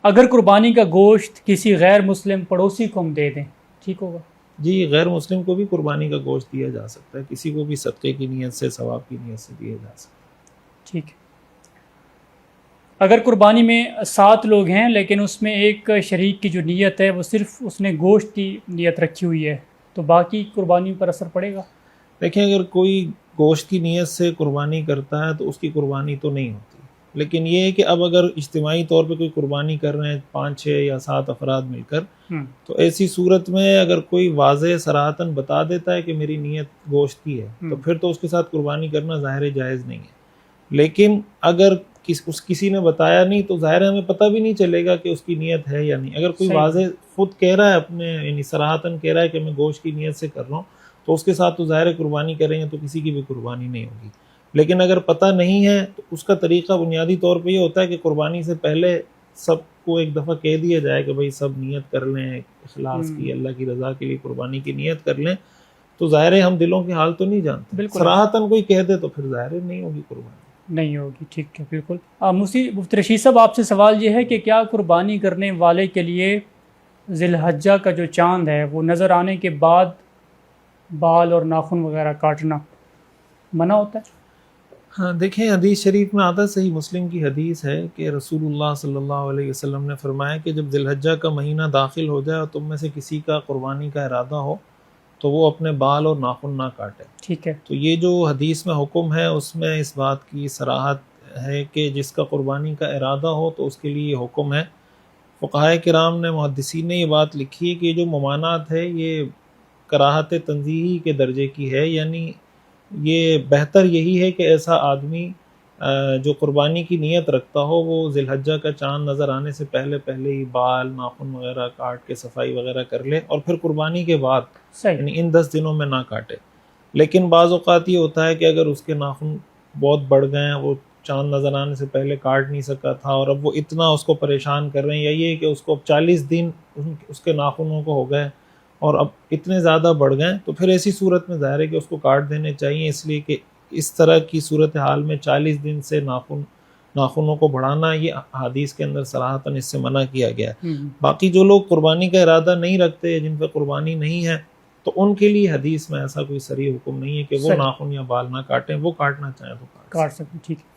اگر قربانی کا گوشت کسی غیر مسلم پڑوسی کو ہم دے دیں ٹھیک ہوگا؟ جی غیر مسلم کو بھی قربانی کا گوشت دیا جا سکتا ہے، کسی کو بھی صدقے کی نیت سے، ثواب کی نیت سے دیا جا سکتا ہے۔ ٹھیک ہے۔ اگر قربانی میں 7 لوگ ہیں لیکن اس میں ایک شریک کی جو نیت ہے وہ صرف اس نے گوشت کی نیت رکھی ہوئی ہے تو باقی قربانی پر اثر پڑے گا؟ دیکھیں اگر کوئی گوشت کی نیت سے قربانی کرتا ہے تو اس کی قربانی تو نہیں ہوتی، لیکن یہ ہے کہ اب اگر اجتماعی طور پہ کوئی قربانی کر رہے ہیں 5، 6 یا 7 افراد مل کر، تو ایسی صورت میں اگر کوئی واضح صراحتاً بتا دیتا ہے کہ میری نیت گوشت کی ہے تو پھر تو اس کے ساتھ قربانی کرنا ظاہر جائز نہیں ہے۔ لیکن اگر کسی نے بتایا نہیں تو ظاہر ہمیں پتہ بھی نہیں چلے گا کہ اس کی نیت ہے یا نہیں۔ اگر کوئی واضح خود کہہ رہا ہے اپنے یعنی صراحتاً کہہ رہا ہے کہ میں گوشت کی نیت سے کر رہا ہوں تو اس کے ساتھ تو ظاہر قربانی کریں گے تو کسی کی بھی قربانی نہیں ہوگی۔ لیکن اگر پتہ نہیں ہے تو اس کا طریقہ بنیادی طور پہ یہ ہوتا ہے کہ قربانی سے پہلے سب کو ایک دفعہ کہہ دیا جائے کہ بھائی سب نیت کر لیں اخلاص کی، اللہ کی رضا کے لیے قربانی کی نیت کر لیں، تو ظاہر ہے ہم دلوں کے حال تو نہیں جانتے، صراحتاً کوئی کہہ دے تو پھر ظاہر نہیں ہوگی قربانی، نہیں ہوگی۔ ٹھیک ہے، بالکل۔ مفتی رشید صاحب آپ سے سوال یہ ہے کہ کیا قربانی کرنے والے کے لیے ذی الحجہ کا جو چاند ہے وہ نظر آنے کے بعد بال اور ناخن وغیرہ کاٹنا منع ہوتا ہے؟ ہاں دیکھیں حدیث شریف میں آتا ہے، صحیح مسلم کی حدیث ہے کہ رسول اللہ صلی اللہ علیہ وسلم نے فرمایا کہ جب ذی الحجہ کا مہینہ داخل ہو جائے اور تم میں سے کسی کا قربانی کا ارادہ ہو تو وہ اپنے بال اور ناخن نہ کاٹے۔ ٹھیک ہے۔ تو یہ جو حدیث میں حکم ہے اس میں اس بات کی صراحت ہے کہ جس کا قربانی کا ارادہ ہو تو اس کے لیے یہ حکم ہے۔ فقہائے کرام نے، محدثین نے یہ بات لکھی ہے کہ جو ممانعت ہے یہ کراہت تنزیہی کے درجے کی ہے، یعنی یہ بہتر یہی ہے کہ ایسا آدمی جو قربانی کی نیت رکھتا ہو وہ ذی الحجہ کا چاند نظر آنے سے پہلے ہی بال ناخن وغیرہ کاٹ کے صفائی وغیرہ کر لے اور پھر قربانی کے بعد یعنی ان 10 دنوں میں نہ کاٹے۔ لیکن بعض اوقات یہ ہوتا ہے کہ اگر اس کے ناخن بہت بڑھ گئے ہیں، وہ چاند نظر آنے سے پہلے کاٹ نہیں سکا تھا اور اب وہ اتنا اس کو پریشان کر رہے ہیں، یا یہ کہ اس کو اب 40 دن اس کے ناخنوں کو ہو گئے اور اب اتنے زیادہ بڑھ گئے، تو پھر ایسی صورت میں ظاہر ہے کہ اس کو کاٹ دینے چاہیے، اس لیے کہ اس طرح کی صورتحال میں 40 دن سے ناخنوں کو بڑھانا یہ حدیث کے اندر صراحتاً اس سے منع کیا گیا ہے۔ باقی جو لوگ قربانی کا ارادہ نہیں رکھتے، جن پہ قربانی نہیں ہے، تو ان کے لیے حدیث میں ایسا کوئی صریح حکم نہیں ہے کہ وہ ناخن یا بال نہ کاٹیں، وہ کاٹنا چاہیں تو کاٹ سکیں۔ ٹھیک ہے۔